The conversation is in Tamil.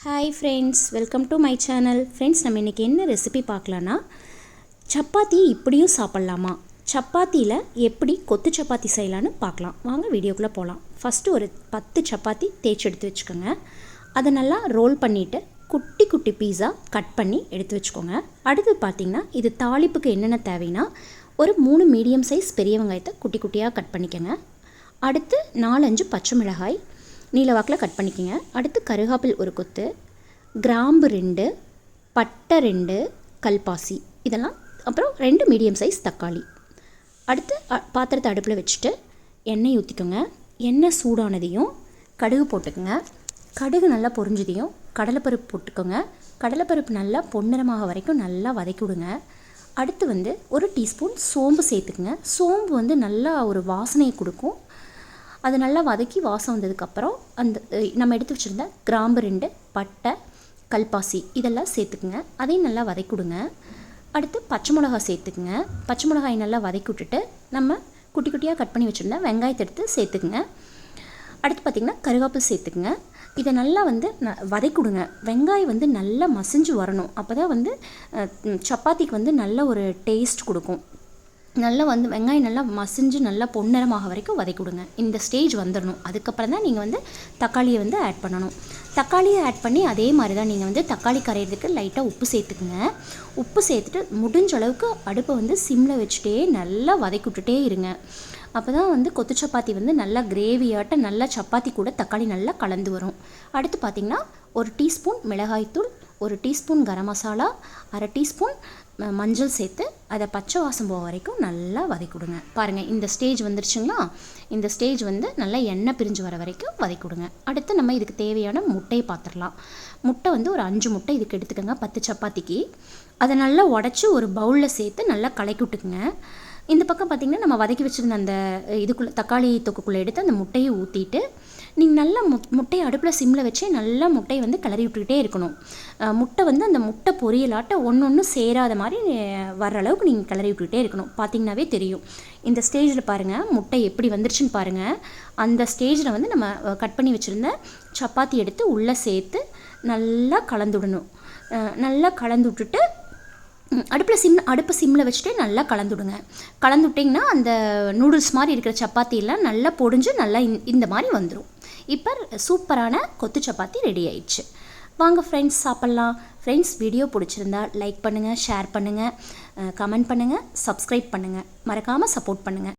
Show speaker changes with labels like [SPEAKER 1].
[SPEAKER 1] Hi friends, welcome to my channel. Friends, நம்ம இன்றைக்கி என்ன ரெசிபி பார்க்கலான்னா, சப்பாத்தி இப்படியும் சாப்பிட்லாமா, சப்பாத்தியில் எப்படி கொத்து சப்பாத்தி செய்யலான்னு பார்க்கலாம். வாங்க வீடியோக்குள்ளே போகலாம். ஃபஸ்ட்டு ஒரு 10 சப்பாத்தி தேய்ச்சி எடுத்து வச்சுக்கோங்க. அதை நல்லா ரோல் பண்ணிவிட்டு குட்டி குட்டி பீஸா கட் பண்ணி எடுத்து வச்சுக்கோங்க. அடுத்து பார்த்திங்கன்னா, இது தாளிப்புக்கு என்னென்ன தேவைன்னா, ஒரு 3 மீடியம் சைஸ் பெரிய வெங்காயத்தை குட்டி குட்டியாக கட் பண்ணிக்கோங்க. அடுத்து 4-5 பச்சை மிளகாய் நீல வாக்கில் கட் பண்ணிக்கோங்க. அடுத்து கருகாப்பில் ஒரு கொத்து, கிராம்பு 2, பட்டை 2, கல்பாசி இதெல்லாம், அப்புறம் 2 மீடியம் சைஸ் தக்காளி. அடுத்து பாத்திரத்தை அடுப்பில் வச்சுட்டு எண்ணெய் ஊற்றிக்கோங்க. எண்ணெய் சூடானதையும் கடுகு போட்டுக்கோங்க. கடுகு நல்லா பொரிஞ்சதையும் கடலைப்பருப்பு போட்டுக்கோங்க. கடலைப்பருப்பு நல்லா பொன்னிறமாக வரைக்கும் நல்லா வதக்கி விடுங்க. அடுத்து ஒரு டீஸ்பூன் சோம்பு சேர்த்துக்குங்க. சோம்பு நல்லா ஒரு வாசனையை கொடுக்கும். அது நல்லா வதக்கி வாசம் வந்ததுக்கப்புறம் அந்த நம்ம எடுத்து வச்சுருந்த கிராம்பு 2, பட்டை, கல்பாசி இதெல்லாம் சேர்த்துக்குங்க. அதையும் நல்லா வதக்கி விடுங்க. அடுத்து பச்சை மிளகாய் சேர்த்துக்குங்க. பச்சை மிளகாய் நல்லா வதக்கி விட்டுட்டு நம்ம குட்டி குட்டியாக கட் பண்ணி வச்சுருந்தா வெங்காயத்தை எடுத்து சேர்த்துக்குங்க. அடுத்து பார்த்திங்கன்னா கருவேப்பிலை சேர்த்துக்குங்க. இதை நல்லா வதக்கி விடுங்க. வெங்காயம் நல்லா மசிஞ்சு வரணும். அப்போ தான் சப்பாத்திக்கு நல்ல ஒரு டேஸ்ட் கொடுக்கும். நல்லா வெங்காயம் நல்லா மசிஞ்சு நல்லா பொன்னிறமாக வரைக்கும் வதக்கி விடுங்க. இந்த ஸ்டேஜ் வந்துடணும். அதுக்கப்புறம் தான் நீங்கள் தக்காளியை ஆட் பண்ணணும். தக்காளியை ஆட் பண்ணி அதே மாதிரி தான் நீங்கள் தக்காளி கரையிறதுக்கு லைட்டாக உப்பு சேர்த்துக்குங்க. உப்பு சேர்த்துட்டு முடிஞ்ச அளவுக்கு அடுப்பை சிம்மில் வச்சுட்டே நல்லா வதக்கி விட்டுட்டே இருங்க. அப்போ தான் கொத்து சப்பாத்தி நல்லா கிரேவியாட்ட நல்லா சப்பாத்தி கூட தக்காளி நல்லா கலந்து வரும். அடுத்து பார்த்திங்கன்னா, ஒரு டீஸ்பூன் மிளகாய்த்தூள், ஒரு டீஸ்பூன் கரம் மசாலா, அரை டீஸ்பூன் மஞ்சள் சேர்த்து அதை பச்சை வாசம் போக வரைக்கும் நல்லா வதக்கி விடுங்க. பாருங்கள், இந்த ஸ்டேஜ் வந்துருச்சுங்களா? இந்த ஸ்டேஜ் நல்லா எண்ணெய் பிரிஞ்சு வர வரைக்கும் வதக்கி விடுங்க. அடுத்து நம்ம இதுக்கு தேவையான முட்டையை பார்த்துடலாம். முட்டை ஒரு 5 முட்டை இதுக்கு எடுத்துக்கோங்க 10 சப்பாத்திக்கு. அதை நல்லா உடச்சி ஒரு பவுலில் சேர்த்து நல்லா கலக்கி விட்டுக்குங்க. இந்த பக்கம் பார்த்திங்கன்னா, நம்ம வதக்கி வச்சுருந்த அந்த இதுக்குள்ளே தக்காளி தொக்குக்குள்ளே எடுத்து அந்த முட்டையை ஊற்றிட்டு நீங்கள் நல்லா முட்டையை அடுப்பில் சிம்மில் வச்சு நல்லா முட்டையை கிளறி விட்டுக்கிட்டே இருக்கணும். முட்டை அந்த முட்டை பொரியலாட்ட ஒன்று சேராத மாதிரி வர்ற அளவுக்கு நீங்கள் கிளறி விட்டுக்கிட்டே இருக்கணும். பார்த்திங்கனாவே தெரியும். இந்த ஸ்டேஜில் பாருங்கள் முட்டை எப்படி வந்துருச்சுன்னு பாருங்கள். அந்த ஸ்டேஜில் நம்ம கட் பண்ணி வச்சுருந்த சப்பாத்தி எடுத்து உள்ளே சேர்த்து நல்லா கலந்துடணும். நல்லா கலந்து விட்டுட்டு அடுப்பை சிம்மில் வச்சுட்டு நல்லா கலந்துவிடுங்க. கலந்துவிட்டிங்கன்னா அந்த நூடுல்ஸ் மாதிரி இருக்கிற சப்பாத்தியெல்லாம் நல்லா பொடிஞ்சு நல்லா இந்த மாதிரி வந்துடும். இப்போ சூப்பரான கொத்து சப்பாத்தி ரெடி ஆயிடுச்சு. வாங்க ஃப்ரெண்ட்ஸ், சாப்பிட்லாம். ஃப்ரெண்ட்ஸ், வீடியோ பிடிச்சிருந்தா லைக் பண்ணுங்கள், ஷேர் பண்ணுங்கள், கமெண்ட் பண்ணுங்கள், சப்ஸ்கிரைப் பண்ணுங்கள். மறக்காமல் சப்போர்ட் பண்ணுங்கள்.